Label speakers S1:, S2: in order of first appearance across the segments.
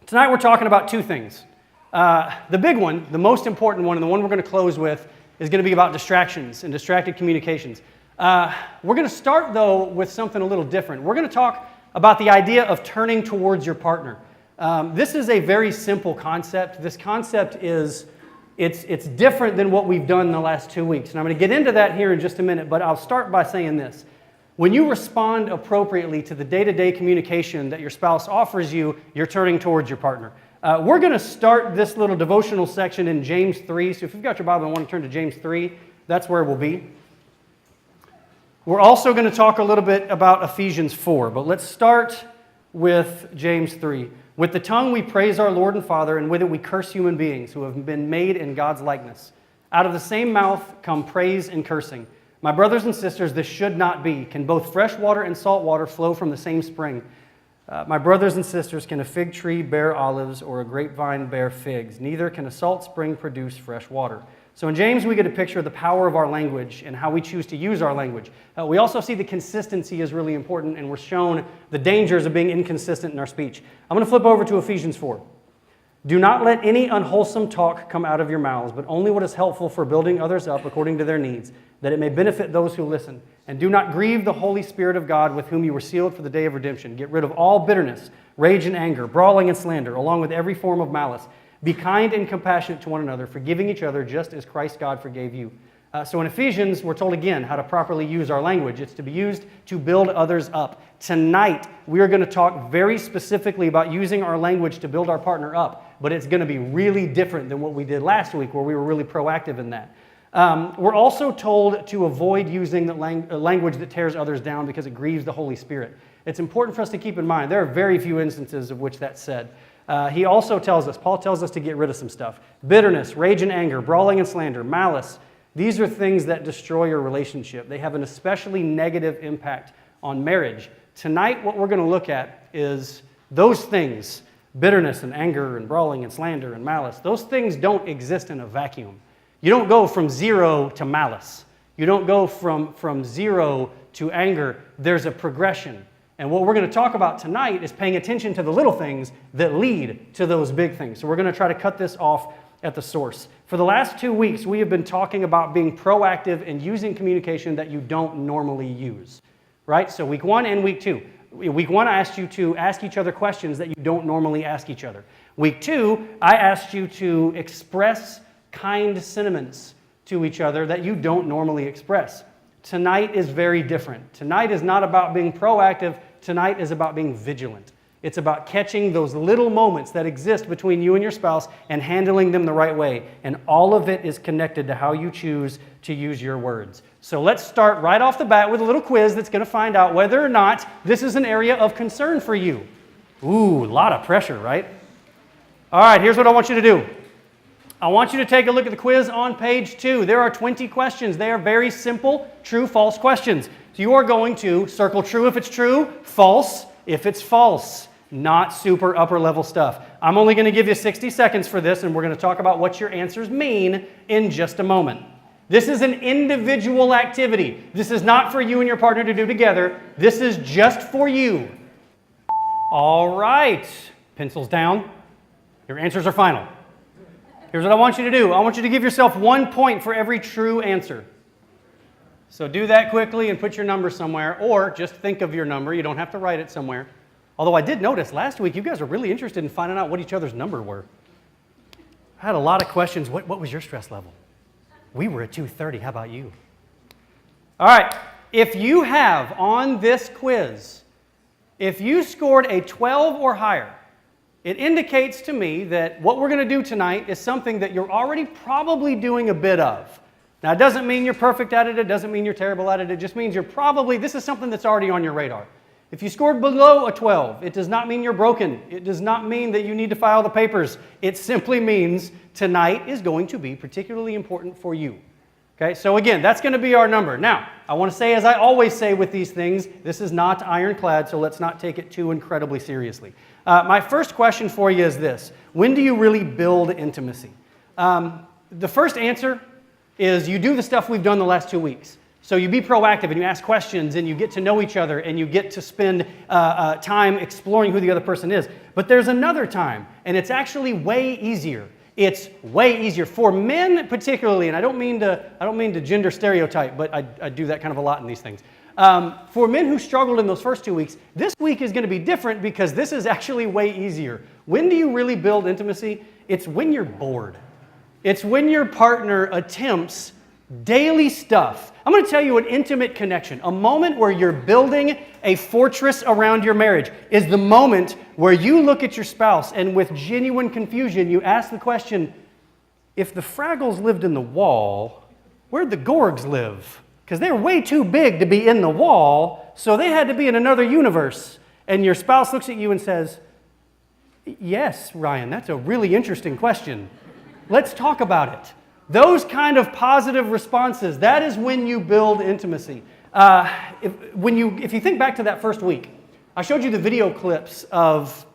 S1: Tonight we're talking about two things. The big one, the most important one, and the one we're going to close with, is going to be about distractions and distracted communications. We're going to start, though, with something a little different. We're going to talk about the idea of turning towards your partner. This is a very simple concept. This concept is, it's different than what we've done in the last 2 weeks. And I'm going to get into that here in just a minute, but I'll start by saying this. When you respond appropriately to the day-to-day communication that your spouse offers you, you're turning towards your partner. We're going to start this little devotional section in James 3. So if you've got your Bible and want to turn to James 3, that's where we'll be. We're also going to talk a little bit about Ephesians 4, but let's start with James 3. With the tongue we praise our Lord and Father, and with it we curse human beings who have been made in God's likeness. Out of the same mouth come praise and cursing. My brothers and sisters, this should not be. Can both fresh water and salt water flow from the same spring? My brothers and sisters, can a fig tree bear olives or a grapevine bear figs? Neither can a salt spring produce fresh water. So in James, we get a picture of the power of our language and how we choose to use our language. We also see the consistency is really important, and we're shown the dangers of being inconsistent in our speech. I'm going to flip over to Ephesians 4. Do not let any unwholesome talk come out of your mouths, but only what is helpful for building others up according to their needs, that it may benefit those who listen. And do not grieve the Holy Spirit of God, with whom you were sealed for the day of redemption. Get rid of all bitterness, rage and anger, brawling and slander, along with every form of malice. Be kind and compassionate to one another, forgiving each other just as Christ God forgave you. So in Ephesians, we're told again how to properly use our language. It's to be used to build others up. Tonight, we are going to talk very specifically about using our language to build our partner up, but it's going to be really different than what we did last week, where we were really proactive in that. We're also told to avoid using the language that tears others down because it grieves the Holy Spirit. It's important for us to keep in mind there are very few instances of which that's said. He also tells us, Paul tells us to get rid of some stuff. Bitterness, rage and anger, brawling and slander, malice. These are things that destroy your relationship. They have an especially negative impact on marriage. Tonight, what we're going to look at is those things, bitterness and anger and brawling and slander and malice. Those things don't exist in a vacuum. You don't go from zero to malice. You don't go from zero to anger. There's a progression. And what we're going to talk about tonight is paying attention to the little things that lead to those big things. So we're going to try to cut this off at the source. For the last 2 weeks, we have been talking about being proactive and using communication that you don't normally use. Right? So week 1 and week 2. Week 1, I asked you to ask each other questions that you don't normally ask each other. Week 2, I asked you to express kind sentiments to each other that you don't normally express. Tonight is very different. Tonight is not about being proactive. Tonight is about being vigilant. It's about catching those little moments that exist between you and your spouse and handling them the right way. And all of it is connected to how you choose to use your words. So let's start right off the bat with a little quiz that's going to find out whether or not this is an area of concern for you. Ooh, a lot of pressure, right? All right, here's what I want you to do. I want you to take a look at the quiz on page 2. There are 20 questions. They are very simple, true, false questions. So you are going to circle true if it's true, false if it's false. Not super upper level stuff. I'm only going to give you 60 seconds for this, and we're going to talk about what your answers mean in just a moment. This is an individual activity. This is not for you and your partner to do together. This is just for you. All right. Pencils down. Your answers are final. Here's what I want you to do. I want you to give yourself 1 point for every true answer. So do that quickly and put your number somewhere, or just think of your number. You don't have to write it somewhere. Although I did notice last week you guys were really interested in finding out what each other's number were. I had a lot of questions. What was your stress level? We were at 230. How about you? All right. If you have on this quiz, if you scored a 12 or higher, it indicates to me that what we're going to do tonight is something that you're already probably doing a bit of. Now, it doesn't mean you're perfect at it. It doesn't mean you're terrible at it. It just means this is something that's already on your radar. If you scored below a 12, it does not mean you're broken. It does not mean that you need to file the papers. It simply means tonight is going to be particularly important for you. Okay, so again, that's going to be our number. Now, I want to say, as I always say with these things, this is not ironclad, so let's not take it too incredibly seriously. My first question for you is this. When do you really build intimacy? The first answer is you do the stuff we've done the last 2 weeks. So you be proactive and you ask questions and you get to know each other and you get to spend time exploring who the other person is. But there's another time, and it's actually way easier. It's way easier for men particularly, and I don't mean to gender stereotype, but I do that kind of a lot in these things. For men who struggled in those first 2 weeks, this week is going to be different because this is actually way easier. When do you really build intimacy? It's when you're bored. It's when your partner attempts daily stuff. I'm going to tell you an intimate connection. A moment where you're building a fortress around your marriage is the moment where you look at your spouse and with genuine confusion, you ask the question, if the Fraggles lived in the wall, where'd the Gorgs live? Because they're way too big to be in the wall, so they had to be in another universe. And your spouse looks at you and says, yes, Ryan, that's a really interesting question. Let's talk about it. Those kind of positive responses, that is when you build intimacy. If you think back to that first week, I showed you the video clips of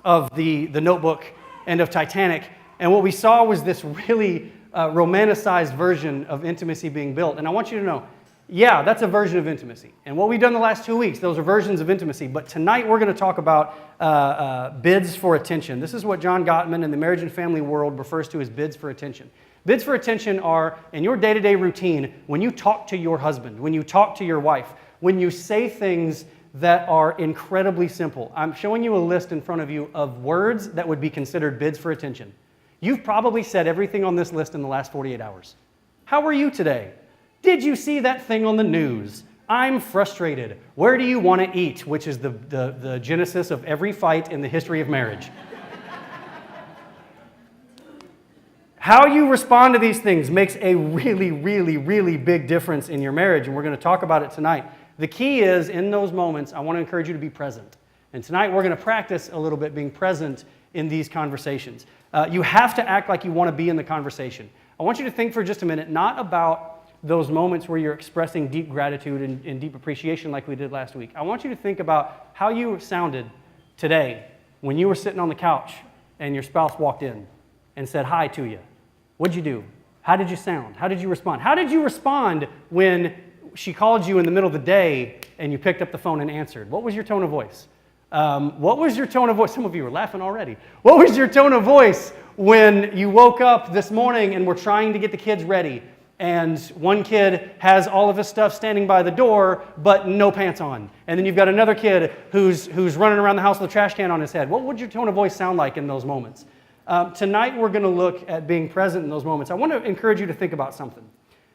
S1: the Notebook and of Titanic, and what we saw was this really romanticized version of intimacy being built. And I want you to know, yeah, that's a version of intimacy. And what we've done the last 2 weeks, those are versions of intimacy. But tonight we're going to talk about bids for attention. This is what John Gottman in the marriage and family world refers to as bids for attention. Bids for attention are in your day-to-day routine when you talk to your husband, when you talk to your wife, when you say things that are incredibly simple. I'm showing you a list in front of you of words that would be considered bids for attention. You've probably said everything on this list in the last 48 hours. How are you today? Did you see that thing on the news? I'm frustrated. Where do you want to eat? Which is the genesis of every fight in the history of marriage. How you respond to these things makes a really, really, really big difference in your marriage, and we're going to talk about it tonight. The key is, in those moments, I want to encourage you to be present. And tonight we're going to practice a little bit being present in these conversations. You have to act like you want to be in the conversation. I want you to think for just a minute, not about those moments where you're expressing deep gratitude and deep appreciation like we did last week. I want you to think about how you sounded today when you were sitting on the couch and your spouse walked in and said hi to you. What'd you do? How did you sound? How did you respond? How did you respond when she called you in the middle of the day and you picked up the phone and answered? What was your tone of voice? What was your tone of voice? Some of you are laughing already. What was your tone of voice when you woke up this morning and were trying to get the kids ready and one kid has all of his stuff standing by the door but no pants on? And then you've got another kid who's running around the house with a trash can on his head. What would your tone of voice sound like in those moments? Tonight we're going to look at being present in those moments. I want to encourage you to think about something.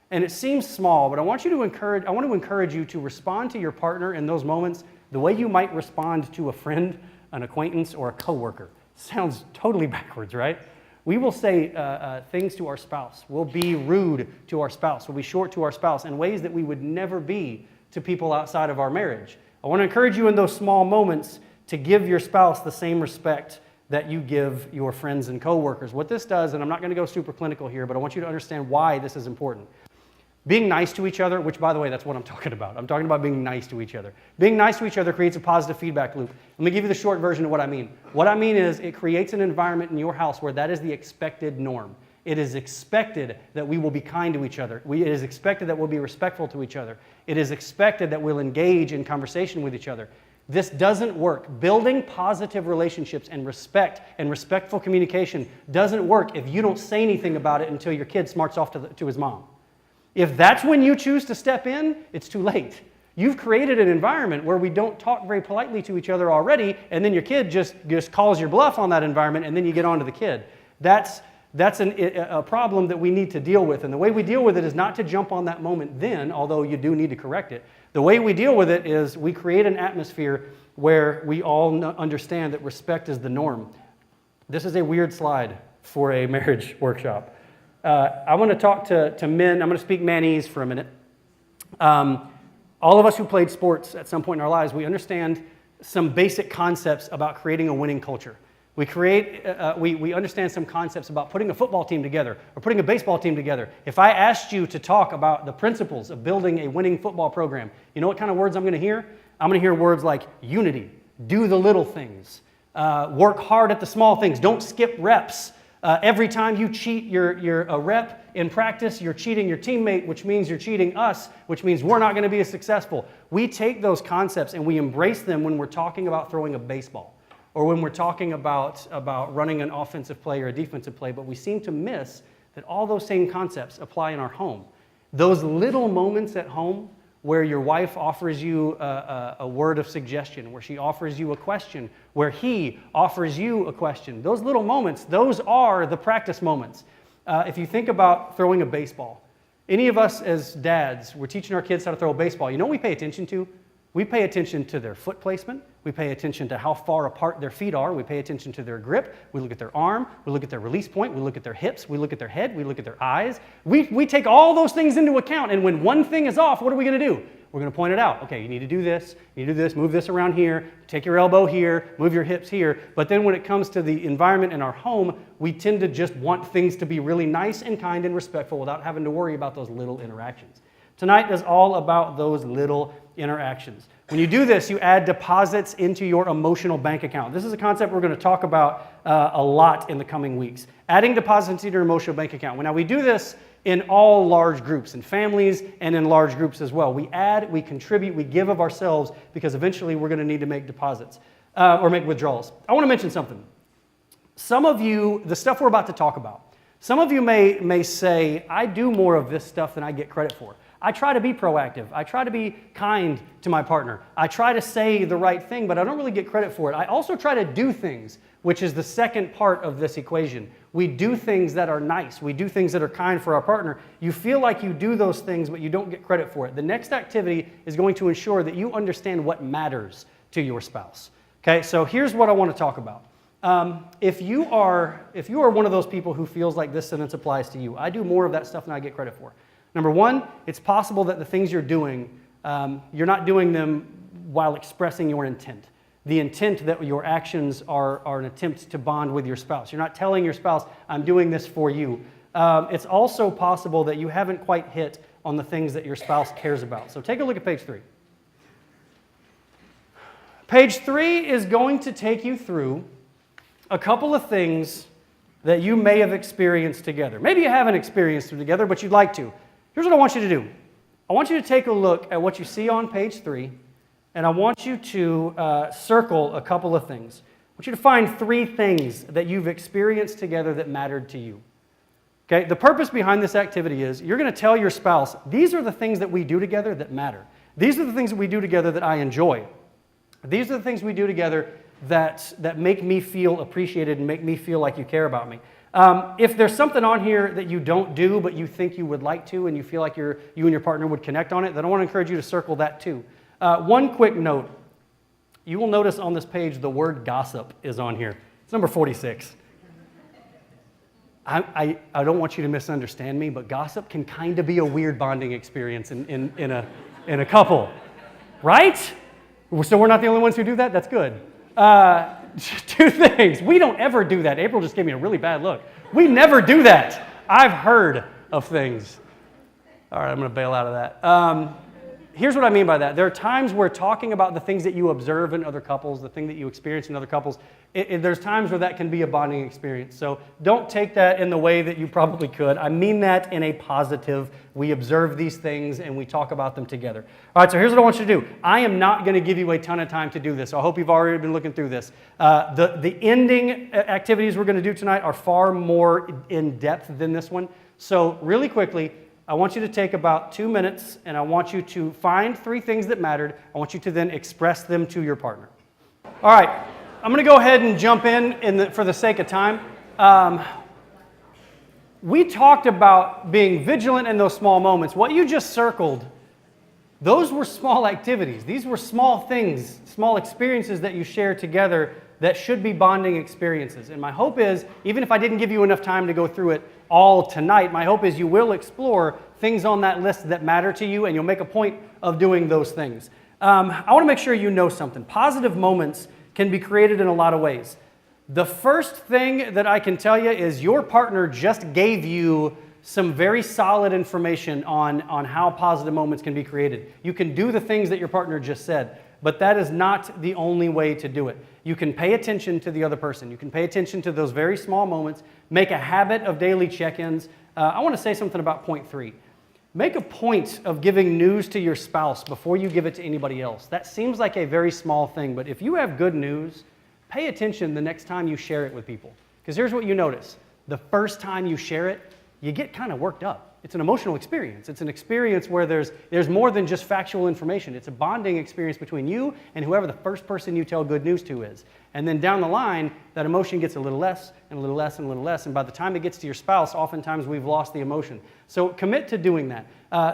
S1: And it seems small, but I want to encourage you to respond to your partner in those moments the way you might respond to a friend, an acquaintance, or a coworker. Sounds totally backwards, right? We will say things to our spouse. We'll be rude to our spouse. We'll be short to our spouse in ways that we would never be to people outside of our marriage. I want to encourage you in those small moments to give your spouse the same respect that you give your friends and coworkers. What this does, and I'm not going to go super clinical here, but I want you to understand why this is important. Being nice to each other, which by the way, that's what I'm talking about. I'm talking about being nice to each other. Being nice to each other creates a positive feedback loop. Let me give you the short version of what I mean. What I mean is it creates an environment in your house where that is the expected norm. It is expected that we will be kind to each other. It is expected that we'll be respectful to each other. It is expected that we'll engage in conversation with each other. This doesn't work. Building positive relationships and respect and respectful communication doesn't work if you don't say anything about it until your kid smarts off to his mom. If that's when you choose to step in, it's too late. You've created an environment where we don't talk very politely to each other already, and then your kid just calls your bluff on that environment, and then you get on to the kid. That's a problem that we need to deal with, and the way we deal with it is not to jump on that moment then, although you do need to correct it. The way we deal with it is we create an atmosphere where we all understand that respect is the norm. This is a weird slide for a marriage workshop. I want to talk to men. I'm going to speak manese for a minute. All of us who played sports at some point in our lives, we understand some basic concepts about creating a winning culture. We understand some concepts about putting a football team together or putting a baseball team together. If I asked you to talk about the principles of building a winning football program, you know what kind of words I'm going to hear? I'm going to hear words like unity, do the little things, work hard at the small things, don't skip reps. Every time you cheat a rep in practice, you're cheating your teammate, which means you're cheating us, which means we're not going to be as successful. We take those concepts and we embrace them when we're talking about throwing a baseball. or when we're talking about running an offensive play or a defensive play, but we seem to miss that all those same concepts apply in our home. Those little moments at home where your wife offers you a word of suggestion, where she offers you a question, where he offers you a question. Those little moments, those are the practice moments. If you think about throwing a baseball, any of us as dads, we're teaching our kids how to throw a baseball. You know what we pay attention to? We pay attention to their foot placement. We pay attention to how far apart their feet are. We pay attention to their grip. We look at their arm. We look at their release point. We look at their hips. We look at their head. We look at their eyes. We take all those things into account. And when one thing is off, what are we going to do? We're going to point it out. Okay, you need to do this. You need to do this. Move this around here. Take your elbow here. Move your hips here. But then when it comes to the environment in our home, we tend to just want things to be really nice and kind and respectful without having to worry about those little interactions. Tonight is all about those little interactions. When you do this, you add deposits into your emotional bank account. This is a concept we're going to talk about a lot in the coming weeks. Adding deposits into your emotional bank account. Now, we do this in all large groups, in families and in large groups as well. We add, we contribute, we give of ourselves because eventually we're going to need to make deposits or make withdrawals. I want to mention something. Some of you, the stuff we're about to talk about, some of you may say, I do more of this stuff than I get credit for. I try to be proactive. I try to be kind to my partner. I try to say the right thing, but I don't really get credit for it. I also try to do things, which is the second part of this equation. We do things that are nice. We do things that are kind for our partner. You feel like you do those things, but you don't get credit for it. The next activity is going to ensure that you understand what matters to your spouse. Okay, so here's what I want to talk about. If you are one of those people who feels like this sentence applies to you, I do more of that stuff than I get credit for. Number one, it's possible that the things you're doing, you're not doing them while expressing your intent. The intent that your actions are an attempt to bond with your spouse. You're not telling your spouse, I'm doing this for you. It's also possible that you haven't quite hit on the things that your spouse cares about. So take a look at page 3. Page 3 is going to take you through a couple of things that you may have experienced together. Maybe you haven't experienced them together, but you'd like to. Here's what I want you to do. I want you to take a look at what you see on page 3, and I want you to circle a couple of things. I want you to find 3 things that you've experienced together that mattered to you. Okay? The purpose behind this activity is you're going to tell your spouse, these are the things that we do together that matter. These are the things that we do together that I enjoy. These are the things we do together that make me feel appreciated and make me feel like you care about me. If there's something on here that you don't do but you think you would like to and you feel like you and your partner would connect on it, then I want to encourage you to circle that too. One quick note. You will notice on this page the word gossip is on here. It's number 46. I don't want you to misunderstand me, but gossip can kind of be a weird bonding experience in a couple, right? So we're not the only ones who do that? That's good. 2 things. We don't ever do that. April just gave me a really bad look. We never do that. I've heard of things. All right, I'm going to bail out of that. Here's what I mean by that. There are times where talking about the things that you observe in other couples, the thing that you experience in other couples, there's times where that can be a bonding experience. So don't take that in the way that you probably could. I mean that in a positive. We observe these things and we talk about them together. All right, so here's what I want you to do. I am not going to give you a ton of time to do this. So I hope you've already been looking through this. The ending activities we're going to do tonight are far more in depth than this one. So really quickly, I want you to take about 2 minutes and I want you to find 3 things that mattered. I want you to then express them to your partner. All right, I'm going to go ahead and jump for the sake of time. We talked about being vigilant in those small moments. What you just circled, those were small activities. These were small things, small experiences that you share together that should be bonding experiences. And my hope is, even if I didn't give you enough time to go through it all tonight, my hope is you will explore things on that list that matter to you and you'll make a point of doing those things. I want to make sure you know something. Positive moments can be created in a lot of ways. The first thing that I can tell you is your partner just gave you some very solid information on how positive moments can be created. You can do the things that your partner just said, but that is not the only way to do it. You can pay attention to the other person. You can pay attention to those very small moments. Make a habit of daily check-ins. I want to say something about point 3. Make a point of giving news to your spouse before you give it to anybody else. That seems like a very small thing, but if you have good news, pay attention the next time you share it with people. Because here's what you notice. The first time you share it, you get kind of worked up. It's an emotional experience. It's an experience where there's more than just factual information. It's a bonding experience between you and whoever the first person you tell good news to is. And then down the line, that emotion gets a little less and a little less and a little less. And by the time it gets to your spouse, oftentimes we've lost the emotion. So commit to doing that.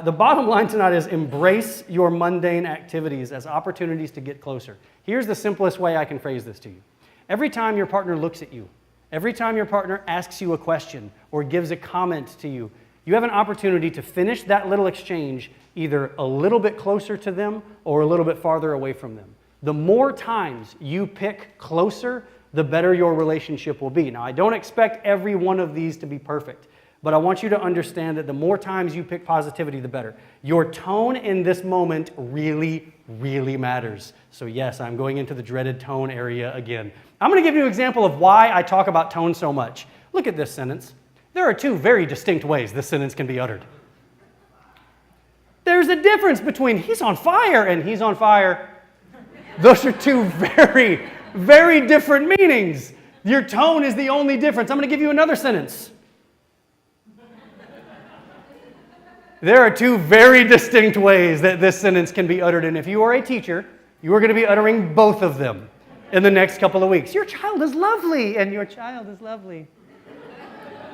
S1: The bottom line tonight is embrace your mundane activities as opportunities to get closer. Here's the simplest way I can phrase this to you. Every time your partner looks at you, every time your partner asks you a question or gives a comment to you, you have an opportunity to finish that little exchange either a little bit closer to them or a little bit farther away from them. The more times you pick closer, the better your relationship will be. Now, I don't expect every one of these to be perfect, but I want you to understand that the more times you pick positivity, the better. Your tone in this moment really, really matters. So yes, I'm going into the dreaded tone area again. I'm going to give you an example of why I talk about tone so much. Look at this sentence. There are two very distinct ways this sentence can be uttered. There's a difference between he's on fire and he's on fire. Those are two very, very different meanings. Your tone is the only difference. I'm going to give you another sentence. There are two very distinct ways that this sentence can be uttered, and if you are a teacher, you are going to be uttering both of them in the next couple of weeks. Your child is lovely, and your child is lovely.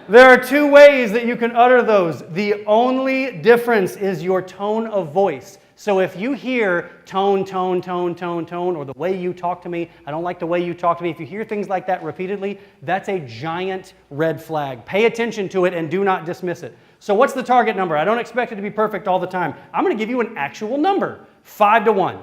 S1: There are two ways that you can utter those. The only difference is your tone of voice. So if you hear tone, tone, tone, tone, tone, or the way you talk to me, I don't like the way you talk to me, if you hear things like that repeatedly, that's a giant red flag. Pay attention to it and do not dismiss it. So what's the target number? I don't expect it to be perfect all the time. I'm going to give you an actual number, 5-to-1.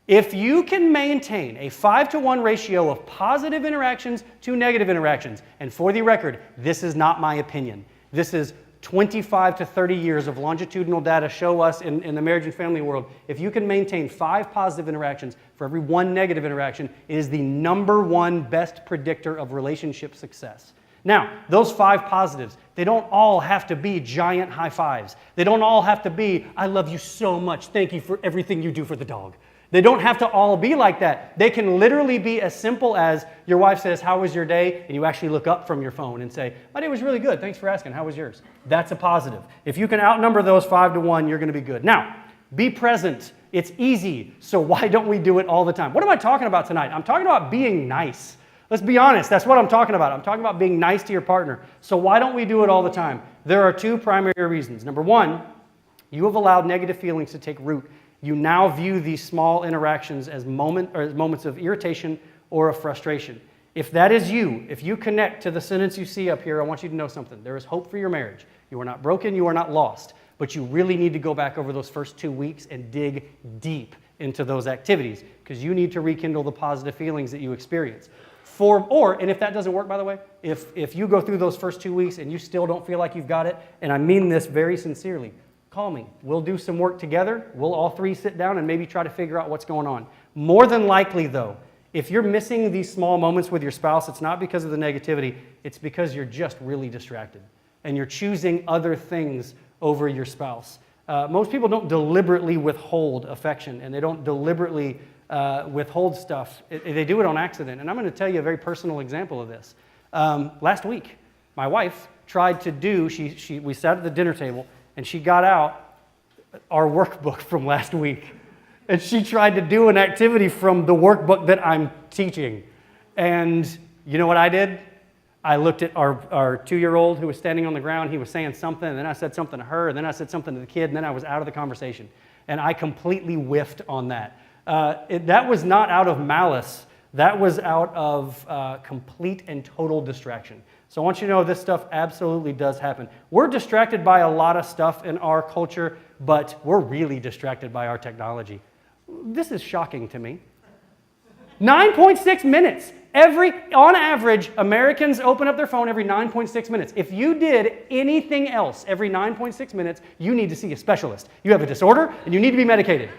S1: If you can maintain a 5-to-1 ratio of positive interactions to negative interactions, and for the record, this is not my opinion. This is 25 to 30 years of longitudinal data show us in the marriage and family world. If you can maintain 5 positive interactions for every 1 negative interaction, it is the #1 best predictor of relationship success. Now, those 5 positives, they don't all have to be giant high fives. They don't all have to be, I love you so much, thank you for everything you do for the dog. They don't have to all be like that. They can literally be as simple as your wife says, how was your day? And you actually look up from your phone and say, my day was really good. Thanks for asking. How was yours? That's a positive. If you can outnumber those 5-to-1, you're going to be good. Now, be present. It's easy. So why don't we do it all the time? What am I talking about tonight? I'm talking about being nice. Let's be honest. That's what I'm talking about. I'm talking about being nice to your partner. So why don't we do it all the time? There are 2 primary reasons. Number 1, you have allowed negative feelings to take root. You now view these small interactions as moments of irritation or of frustration. If that is you, if you connect to the sentence you see up here, I want you to know something. There is hope for your marriage. You are not broken, you are not lost, but you really need to go back over those first 2 weeks and dig deep into those activities because you need to rekindle the positive feelings that you experience. And if that doesn't work, by the way, if you go through those first 2 weeks and you still don't feel like you've got it, and I mean this very sincerely, call me. We'll do some work together. We'll all 3 sit down and maybe try to figure out what's going on. More than likely, though, if you're missing these small moments with your spouse, it's not because of the negativity. It's because you're just really distracted and you're choosing other things over your spouse. Most people don't deliberately withhold affection and they don't deliberately withhold stuff. They do it on accident. And I'm going to tell you a very personal example of this. Last week, my wife tried to do, we sat at the dinner table, and she got out our workbook from last week. And she tried to do an activity from the workbook that I'm teaching. And you know what I did? I looked at our 2-year-old who was standing on the ground. He was saying something, and then I said something to her, and then I said something to the kid, and then I was out of the conversation. And I completely whiffed on that. That was not out of malice. That was out of complete and total distraction. So I want you to know this stuff absolutely does happen. We're distracted by a lot of stuff in our culture, but we're really distracted by our technology. This is shocking to me. 9.6 minutes. On average, Americans open up their phone every 9.6 minutes. If you did anything else every 9.6 minutes, you need to see a specialist. You have a disorder and you need to be medicated.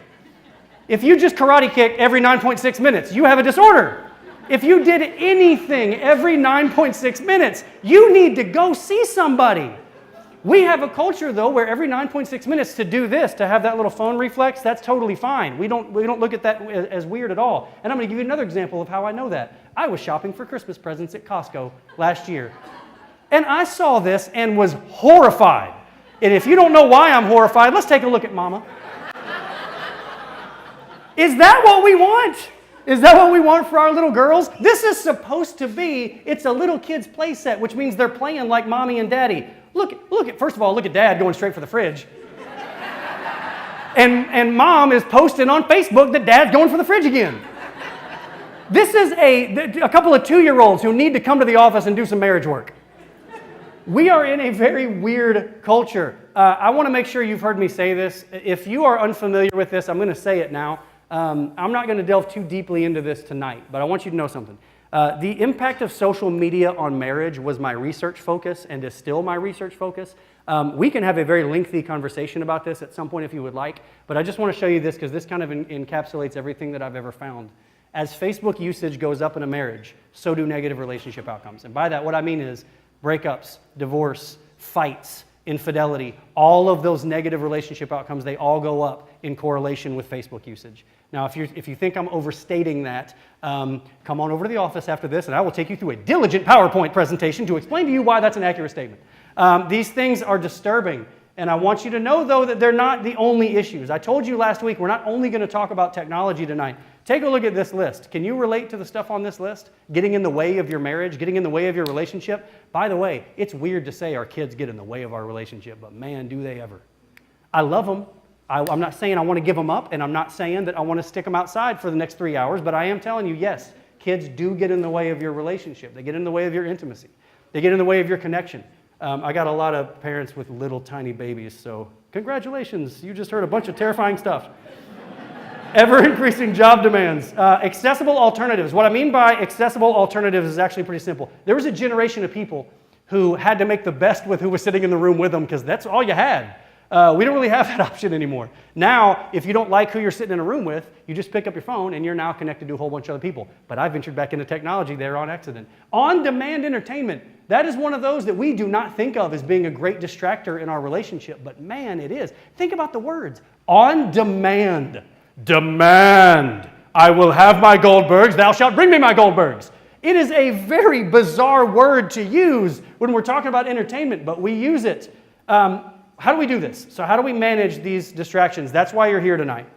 S1: If you just karate kick every 9.6 minutes, you have a disorder. If you did anything every 9.6 minutes, you need to go see somebody. We have a culture, though, where every 9.6 minutes to do this, to have that little phone reflex, that's totally fine. We don't look at that as weird at all. And I'm going to give you another example of how I know that. I was shopping for Christmas presents at Costco last year. And I saw this and was horrified. And if you don't know why I'm horrified, let's take a look at Mama. Is that what we want? Is that what we want for our little girls? This is supposed to be, it's a little kid's play set, which means they're playing like mommy and daddy. First of all, look at dad going straight for the fridge. and mom is posting on Facebook that dad's going for the fridge again. This is a couple of 2-year-olds who need to come to the office and do some marriage work. We are in a very weird culture. I want to make sure you've heard me say this. If you are unfamiliar with this, I'm going to say it now. I'm not going to delve too deeply into this tonight, but I want you to know something. The impact of social media on marriage was my research focus and is still my research focus. We can have a very lengthy conversation about this at some point if you would like, but I just want to show you this because this kind of encapsulates everything that I've ever found. As Facebook usage goes up in a marriage, so do negative relationship outcomes. And by that, what I mean is breakups, divorce, fights, infidelity, all of those negative relationship outcomes, they all go up in correlation with Facebook usage. Now, if you think I'm overstating that, come on over to the office after this, and I will take you through a diligent PowerPoint presentation to explain to you why that's an accurate statement. These things are disturbing, and I want you to know, though, that they're not the only issues. I told you last week we're not only going to talk about technology tonight. Take a look at this list. Can you relate to the stuff on this list? Getting in the way of your marriage, getting in the way of your relationship. By the way, it's weird to say our kids get in the way of our relationship, but man, do they ever. I love them. I'm not saying I want to give them up, and I'm not saying that I want to stick them outside for the next 3 hours, but I am telling you, yes, kids do get in the way of your relationship. They get in the way of your intimacy. They get in the way of your connection. I got a lot of parents with little tiny babies, so congratulations. You just heard a bunch of terrifying stuff. Ever-increasing job demands. Accessible alternatives. What I mean by accessible alternatives is actually pretty simple. There was a generation of people who had to make the best with who was sitting in the room with them because that's all you had. We don't really have that option anymore. Now, if you don't like who you're sitting in a room with, you just pick up your phone and you're now connected to a whole bunch of other people. But I ventured back into technology there on accident. On-demand entertainment. That is one of those that we do not think of as being a great distractor in our relationship, but man, it is. Think about the words. On demand. Demand. I will have my Goldbergs. Thou shalt bring me my Goldbergs. It is a very bizarre word to use when we're talking about entertainment, but we use it. How do we do this? So how do we manage these distractions? That's why you're here tonight.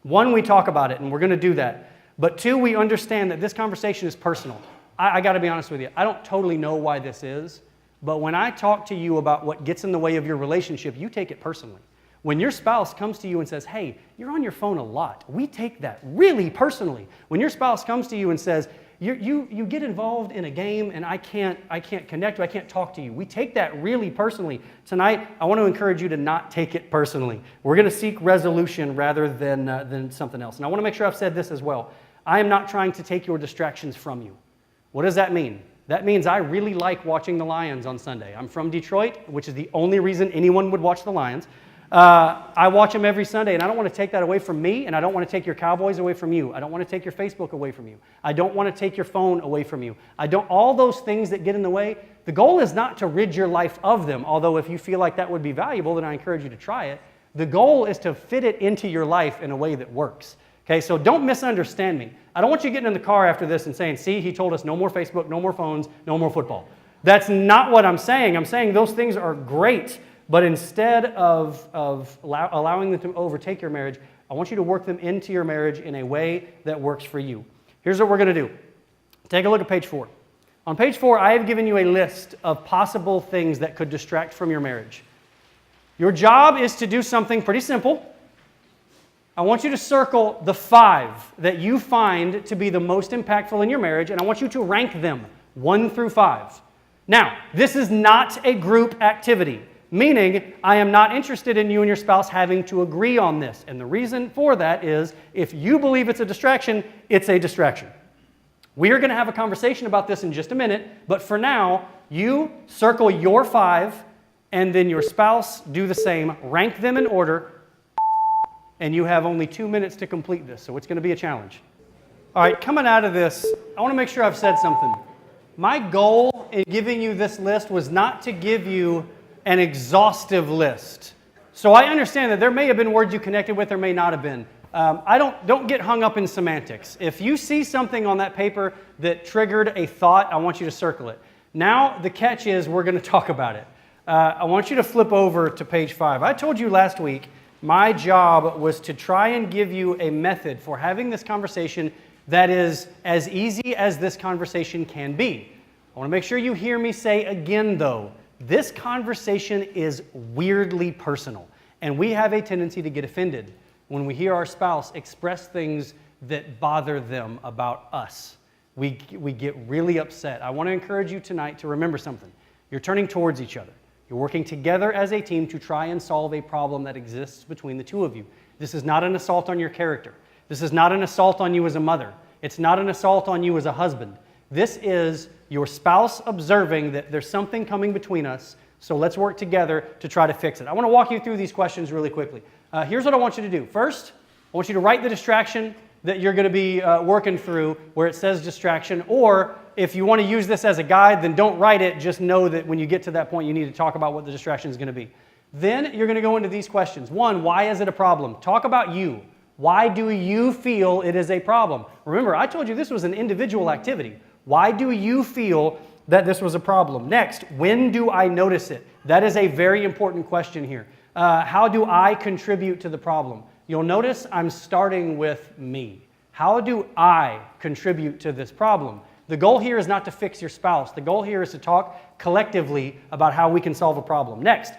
S1: One, we talk about it, and we're going to do that. But two, we understand that this conversation is personal. I got to be honest with you. I don't totally know why this is, but when I talk to you about what gets in the way of your relationship, you take it personally. When your spouse comes to you and says, hey, you're on your phone a lot, we take that really personally. When your spouse comes to you and says, you get involved in a game and I can't connect, I can't talk to you. We take that really personally. Tonight, I want to encourage you to not take it personally. We're going to seek resolution rather than something else. And I want to make sure I've said this as well. I am not trying to take your distractions from you. What does that mean? That means I really like watching the Lions on Sunday. I'm from Detroit, which is the only reason anyone would watch the Lions. I watch them every Sunday, and I don't want to take that away from me, and I don't want to take your Cowboys away from you. I don't want to take your Facebook away from you. I don't want to take your phone away from you. All those things that get in the way, the goal is not to rid your life of them, although if you feel like that would be valuable, then I encourage you to try it. The goal is to fit it into your life in a way that works. Okay, so don't misunderstand me. I don't want you getting in the car after this and saying, see, he told us no more Facebook, no more phones, no more football. That's not what I'm saying. I'm saying those things are great. But instead of allowing them to overtake your marriage, I want you to work them into your marriage in a way that works for you. Here's what we're going to do. Take a look at page 4. On page 4, I have given you a list of possible things that could distract from your marriage. Your job is to do something pretty simple. I want you to circle the 5 that you find to be the most impactful in your marriage, and I want you to rank them 1 through 5. Now, this is not a group activity. Meaning, I am not interested in you and your spouse having to agree on this. And the reason for that is, if you believe it's a distraction, it's a distraction. We are going to have a conversation about this in just a minute, but for now, you circle your 5, and then your spouse do the same. Rank them in order, and you have only 2 minutes to complete this, so it's going to be a challenge. All right, coming out of this, I want to make sure I've said something. My goal in giving you this list was not to give you an exhaustive list. So I understand that there may have been words you connected with, there may not have been. Don't get hung up in semantics. If you see something on that paper that triggered a thought, I want you to circle it. Now the catch is we're going to talk about it. I want you to flip over to page 5. I told you last week my job was to try and give you a method for having this conversation that is as easy as this conversation can be. I want to make sure you hear me say again, though, this conversation is weirdly personal, and we have a tendency to get offended when we hear our spouse express things that bother them about us. We get really upset. I want to encourage you tonight to remember something. You're turning towards each other. You're working together as a team to try and solve a problem that exists between the two of you. This is not an assault on your character. This is not an assault on you as a mother. It's not an assault on you as a husband. This is your spouse observing that there's something coming between us, so let's work together to try to fix it. I want to walk you through these questions really quickly. Here's what I want you to do. First, I want you to write the distraction that you're going to be working through where it says distraction, or if you want to use this as a guide, then don't write it. Just know that when you get to that point, you need to talk about what the distraction is going to be. Then you're going to go into these questions. 1, why is it a problem? Talk about you. Why do you feel it is a problem? Remember, I told you this was an individual activity. Why do you feel that this was a problem? Next, when do I notice it? That is a very important question here. How do I contribute to the problem? You'll notice I'm starting with me. How do I contribute to this problem? The goal here is not to fix your spouse. The goal here is to talk collectively about how we can solve a problem. Next,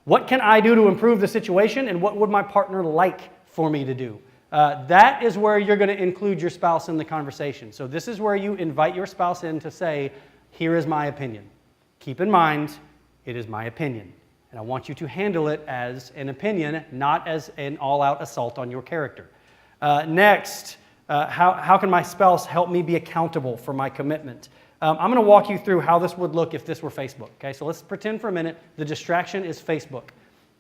S1: what can I do to improve the situation, and what would my partner like for me to do? That is where you're going to include your spouse in the conversation. So this is where you invite your spouse in to say, here is my opinion. Keep in mind, it is my opinion. And I want you to handle it as an opinion, not as an all-out assault on your character. Next, how can my spouse help me be accountable for my commitment? I'm going to walk you through how this would look if this were Facebook. Okay, so let's pretend for a minute the distraction is Facebook.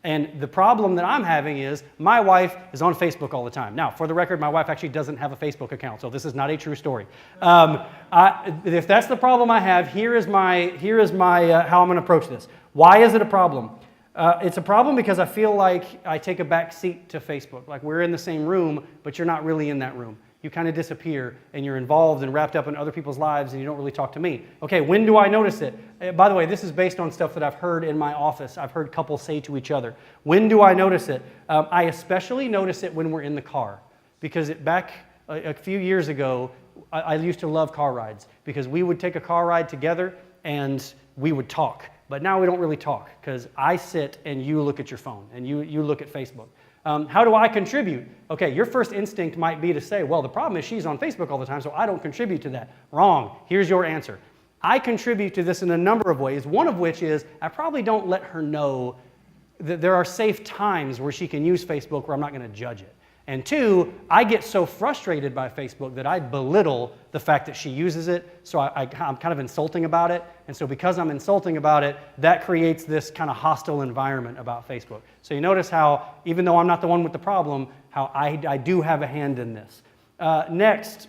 S1: And the problem that I'm having is my wife is on Facebook all the time. Now, for the record, my wife actually doesn't have a Facebook account, so this is not a true story. If that's the problem I have, here is my how I'm going to approach this. Why is it a problem? It's a problem because I feel like I take a back seat to Facebook. Like we're in the same room, but you're not really in that room. You kind of disappear and you're involved and wrapped up in other people's lives and you don't really talk to me. Okay, when do I notice it? By the way, this is based on stuff that I've heard in my office. I've heard couples say to each other. When do I notice it? I especially notice it when we're in the car, because back a few years ago, I used to love car rides because we would take a car ride together and we would talk. But now we don't really talk because I sit and you look at your phone and you look at Facebook. How do I contribute? Okay, your first instinct might be to say, well, the problem is she's on Facebook all the time, so I don't contribute to that. Wrong. Here's your answer. I contribute to this in a number of ways, one of which is I probably don't let her know that there are safe times where she can use Facebook where I'm not going to judge it. And 2, I get so frustrated by Facebook that I belittle the fact that she uses it, so I'm kind of insulting about it. And so because I'm insulting about it, that creates this kind of hostile environment about Facebook. So you notice how, even though I'm not the one with the problem, how I do have a hand in this. Next,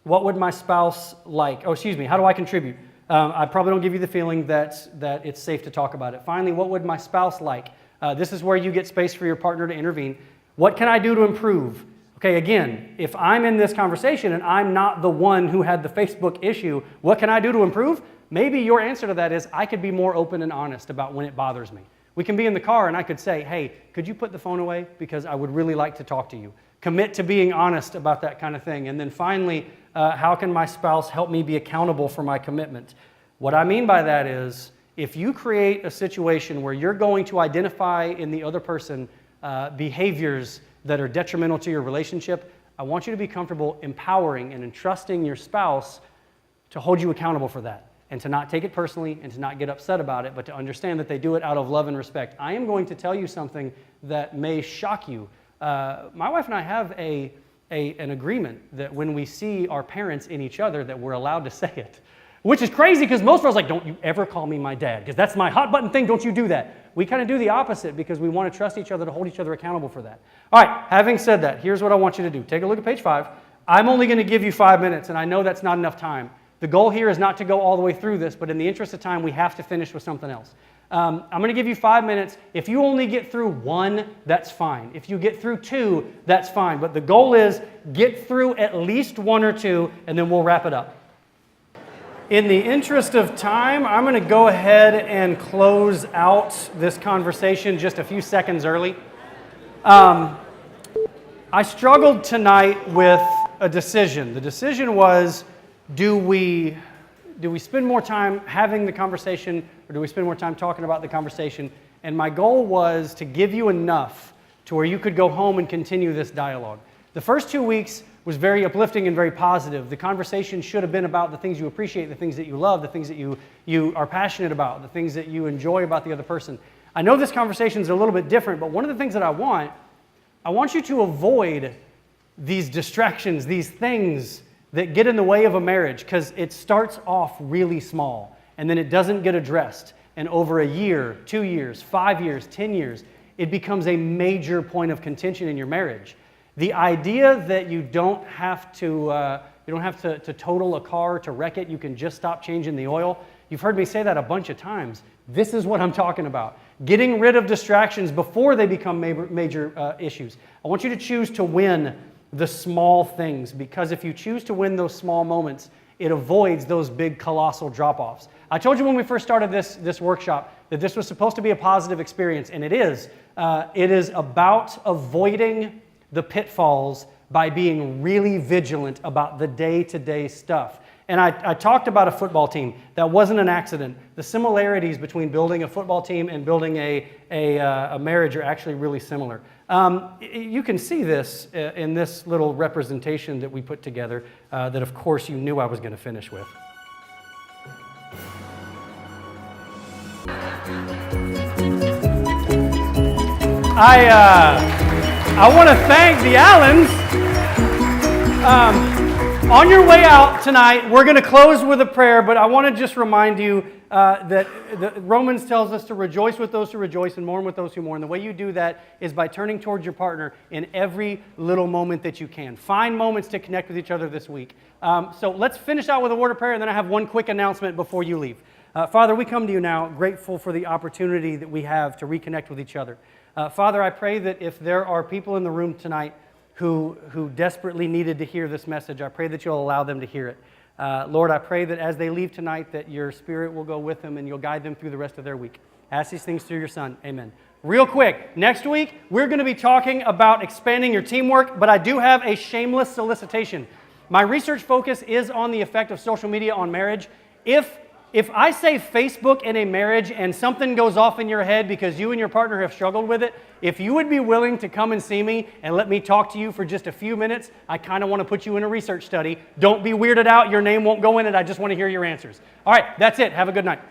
S1: what would my spouse like? Oh, excuse me, how do I contribute? I probably don't give you the feeling that it's safe to talk about it. Finally, what would my spouse like? This is where you get space for your partner to intervene. What can I do to improve? Okay, again, if I'm in this conversation and I'm not the one who had the Facebook issue, what can I do to improve? Maybe your answer to that is I could be more open and honest about when it bothers me. We can be in the car and I could say, hey, could you put the phone away? Because I would really like to talk to you. Commit to being honest about that kind of thing. And then finally, how can my spouse help me be accountable for my commitment? What I mean by that is if you create a situation where you're going to identify in the other person behaviors that are detrimental to your relationship, I want you to be comfortable empowering and entrusting your spouse to hold you accountable for that and to not take it personally and to not get upset about it, but to understand that they do it out of love and respect. I am going to tell you something that may shock you. My wife and I have an agreement that when we see our parents in each other that we're allowed to say it. Which is crazy because most of us are like, don't you ever call me my dad, because that's my hot button thing, don't you do that. We kind of do the opposite because we want to trust each other to hold each other accountable for that. All right, having said that, here's what I want you to do. Take a look at page 5. I'm only going to give you 5 minutes, and I know that's not enough time. The goal here is not to go all the way through this, but in the interest of time, we have to finish with something else. I'm going to give you 5 minutes. If you only get through 1, that's fine. If you get through 2, that's fine. But the goal is get through at least 1 or 2, and then we'll wrap it up. In the interest of time, I'm going to go ahead and close out this conversation just a few seconds early. I struggled tonight with a decision. The decision was, do we spend more time having the conversation, or do we spend more time talking about the conversation? And my goal was to give you enough to where you could go home and continue this dialogue. The first 2 weeks was very uplifting and very positive. The conversation should have been about the things you appreciate, the things that you love, the things that you are passionate about, the things that you enjoy about the other person. I know this conversation is a little bit different, but one of the things that I want you to avoid these distractions, these things that get in the way of a marriage, because it starts off really small and then it doesn't get addressed. And over a year, 2 years, 5 years, 10 years, it becomes a major point of contention in your marriage. The idea that you don't have to total a car to wreck it, you can just stop changing the oil. You've heard me say that a bunch of times. This is what I'm talking about. Getting rid of distractions before they become major issues. I want you to choose to win the small things, because if you choose to win those small moments, it avoids those big colossal drop-offs. I told you when we first started this workshop that this was supposed to be a positive experience, and it is. It is about avoiding the pitfalls by being really vigilant about the day-to-day stuff. And I talked about a football team. That wasn't an accident. The similarities between building a football team and building a marriage are actually really similar. You can see this in this little representation that we put together that, of course, you knew I was going to finish with. I want to thank the Allens. On your way out tonight, we're going to close with a prayer, but I want to just remind you that Romans tells us to rejoice with those who rejoice and mourn with those who mourn. The way you do that is by turning towards your partner in every little moment that you can. Find moments to connect with each other this week. So let's finish out with a word of prayer, and then I have one quick announcement before you leave. Father, we come to you now grateful for the opportunity that we have to reconnect with each other. Father, I pray that if there are people in the room tonight who desperately needed to hear this message, I pray that you'll allow them to hear it. Lord, I pray that as they leave tonight, that your Spirit will go with them and you'll guide them through the rest of their week. Ask these things through your Son. Amen. Real quick, next week, we're going to be talking about expanding your teamwork, but I do have a shameless solicitation. My research focus is on the effect of social media on marriage. If I say Facebook in a marriage and something goes off in your head because you and your partner have struggled with it, if you would be willing to come and see me and let me talk to you for just a few minutes, I kind of want to put you in a research study. Don't be weirded out. Your name won't go in it. I just want to hear your answers. All right, that's it. Have a good night.